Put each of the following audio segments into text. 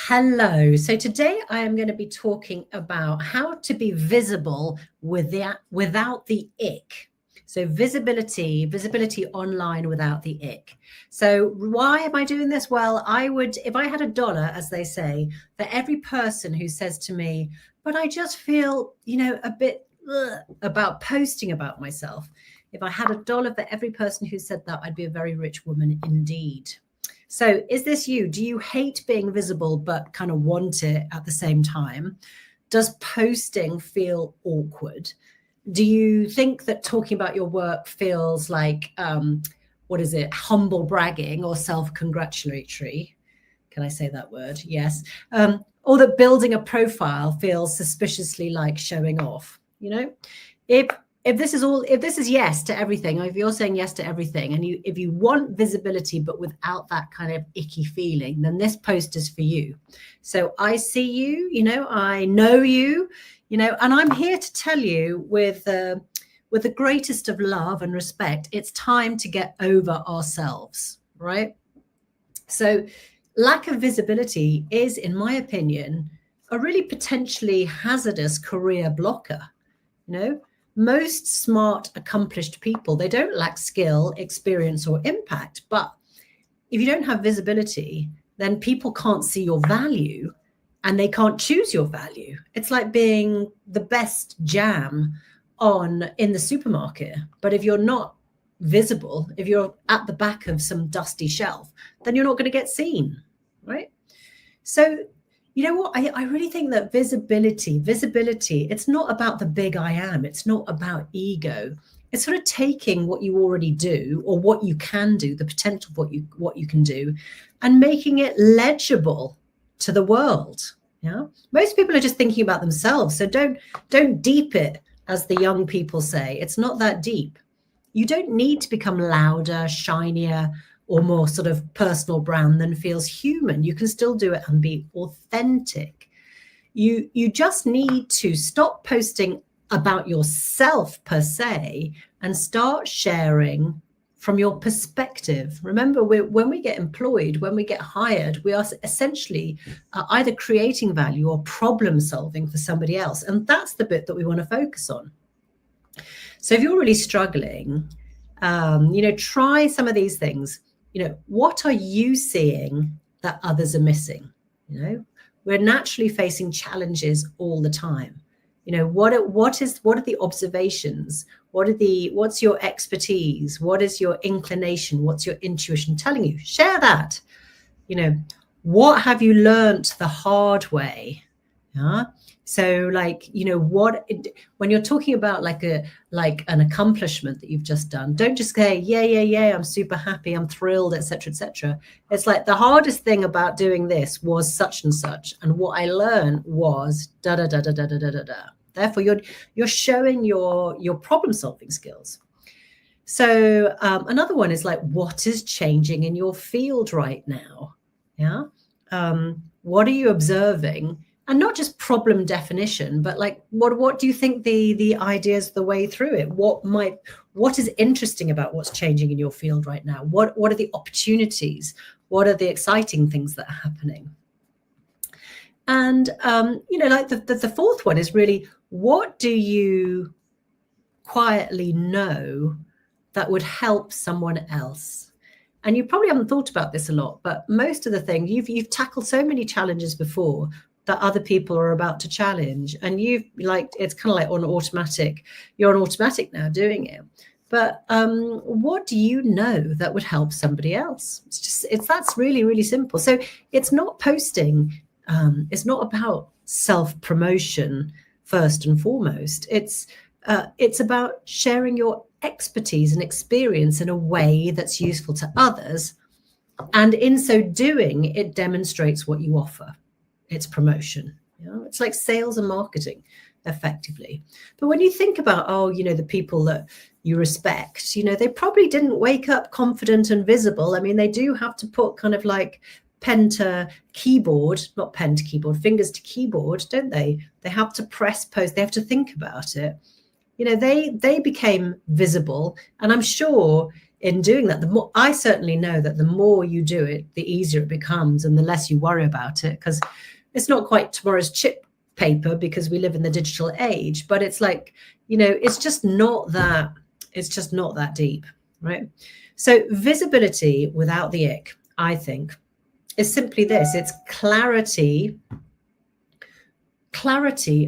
Hello. So today I am going to be talking about how to be visible without the ick. So visibility online without the ick. So why am I doing this? Well, if I had $1, as they say, for every person who says to me, but I just feel, a bit about posting about myself. If I had $1 for every person who said that, I'd be a very rich woman indeed. So is this you? Do you hate being visible but kind of want it at the same time? Does posting feel awkward? Do you think that talking about your work feels like, humble bragging or self-congratulatory? Can I say that word? Yes. Or that building a profile feels suspiciously like showing off? If this is yes to everything, or if you're saying yes to everything, and if you want visibility but without that kind of icky feeling, then this post is for you. So I see you, I know you, and I'm here to tell you with the greatest of love and respect, it's time to get over ourselves, right? So lack of visibility is, in my opinion, a really potentially hazardous career blocker, Most smart, accomplished people, they don't lack skill, experience, or impact. But if you don't have visibility, then people can't see your value and they can't choose your value. It's like being the best jam in the supermarket. But if you're not visible, if you're at the back of some dusty shelf, then you're not going to get seen, right? So you know what? I really think that visibility, it's not about the big I am. It's not about ego. It's sort of taking what you already do or what you can do, the potential of what you can do, and making it legible to the world. Yeah. Most people are just thinking about themselves. So don't deep it, as the young people say. It's not that deep. You don't need to become louder, shinier, or more sort of personal brand than feels human. You can still do it and be authentic. You just need to stop posting about yourself per se and start sharing from your perspective. Remember, when we get employed, when we get hired, we are essentially either creating value or problem solving for somebody else. And that's the bit that we want to focus on. So if you're really struggling, try some of these things. What are you seeing that others are missing? We're naturally facing challenges all the time. What are the observations? What's your expertise? What is your inclination? What's your intuition telling you? Share that. What have you learned the hard way? So when you're talking about like an accomplishment that you've just done, don't just say, yeah, I'm super happy, I'm thrilled, etc., etc. It's like the hardest thing about doing this was such and such. And what I learned was da, da, da, da, da, da, da, da, da. Therefore, you're showing your problem solving skills. So another one is like, what is changing in your field right now? Yeah. What are you observing? And not just problem definition, but like, what do you think the ideas, the way through it? What is interesting about what's changing in your field right now? What are the opportunities? What are the exciting things that are happening? And, the fourth one is really, what do you quietly know that would help someone else? And you probably haven't thought about this a lot, but most of the things, you've tackled so many challenges before that other people are about to challenge, and it's kind of like you're on automatic now doing it. But what do you know that would help somebody else? That's really, really simple. So it's not posting. It's not about self-promotion first and foremost. It's about sharing your expertise and experience in a way that's useful to others. And in so doing, it demonstrates what you offer. It's promotion. It's like sales and marketing effectively. But when you think about, the people that you respect, they probably didn't wake up confident and visible. I mean, they do have to put kind of like fingers to keyboard, don't they? They have to press post. They have to think about it. They became visible. And I'm sure in doing that, the more, I certainly know that the more you do it, the easier it becomes and the less you worry about it, because it's not quite tomorrow's chip paper because we live in the digital age, but it's like, you know, it's just not that deep, right? So visibility without the ick, I think, is simply this. It's clarity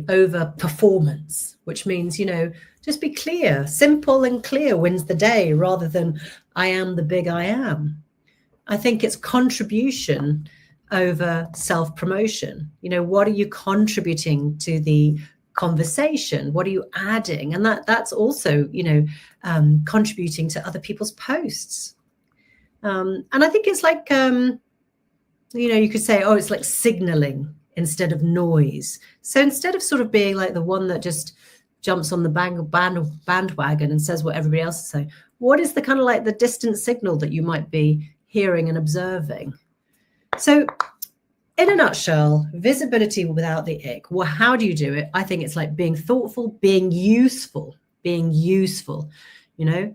over performance, which means, you know, just be clear. Simple and clear wins the day, rather than I am the big I am. I think it's contribution over self-promotion. You know, what are you contributing to the conversation? What are you adding? And that's also, you know, contributing to other people's posts. And I think it's like, you know, you could say, oh, it's like signaling instead of noise. So instead of sort of being like the one that just jumps on the bandwagon and says what everybody else is saying, what is the kind of like the distant signal that you might be hearing and observing? So in a nutshell, visibility without the ick. Well, how do you do it? I think it's like being thoughtful, being useful, you know,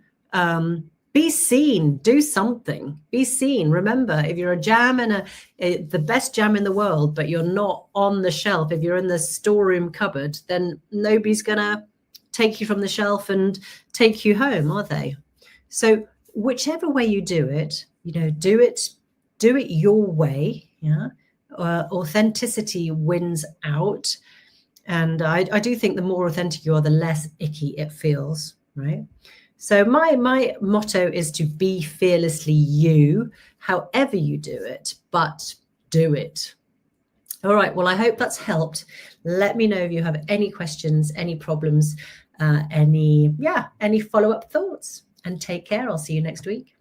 be seen, do something, be seen. Remember, if you're a jam and the best jam in the world, but you're not on the shelf, if you're in the storeroom cupboard, then nobody's going to take you from the shelf and take you home, are they? So whichever way you do it, you know, do it your way. Yeah. Authenticity wins out. And I do think the more authentic you are, the less icky it feels, right? So my motto is to be fearlessly you, however you do it, but do it. All right. Well, I hope that's helped. Let me know if you have any questions, any problems, any follow-up thoughts, and take care. I'll see you next week.